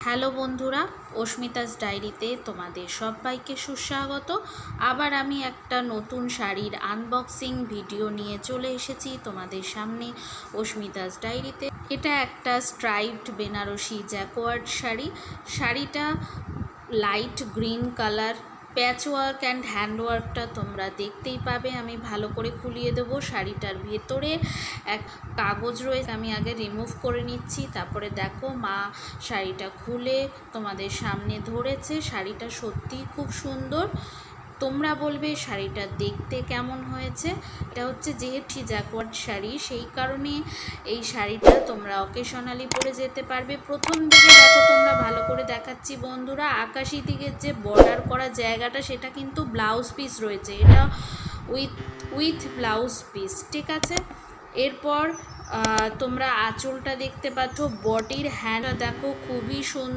Hello বন্ধুরা, অস্মিতাস ডায়েরিতে তোমাদের সবাইকে সুস্বাগত। আবার আমি একটা নতুন শাড়ির আনবক্সিং ভিডিও নিয়ে চলে এসেছি তোমাদের সামনে অস্মিতাস ডায়েরিতে। এটা একটা স্ট্রাইপড বেনারসি জ্যাকোয়ার্ড শাড়িটা light green colour. Patchwork and হ্যান্ডওয়ার্কটা তোমরা দেখতেই পাবে। আমি ভালো করে খুলিয়ে দেবো। শাড়িটার ভেতরে এক কাগজ রয়েছে, আমি আগে রিমুভ করে নিচ্ছি। তারপরে দেখো মা শাড়িটা খুলে তোমাদের সামনে ধরেছে। শাড়িটা সত্যিই খুব সুন্দর। তোমরা বলবে শাড়িটা দেখতে কেমন হয়েছে। এটা হচ্ছে যেহেতু জ্যাকোয়ার্ড শাড়ি, সেই কারণে এই শাড়িটা তোমরা অকেশনালি পরে যেতে পারবে। প্রথম দিকে দেখো, তোমরা ভালো করে দেখাচ্ছি বন্ধুরা, আকাশি দিকের যে বর্ডার করা জায়গাটা সেটা কিন্তু ব্লাউজ পিস রয়েছে। এটা উইথ ব্লাউজ পিস, ঠিক আছে। এরপর তোমরা আঁচলটা দেখতে পাচ্ছ, বডির হ্যান্ডটা দেখো খুবই সুন্দর।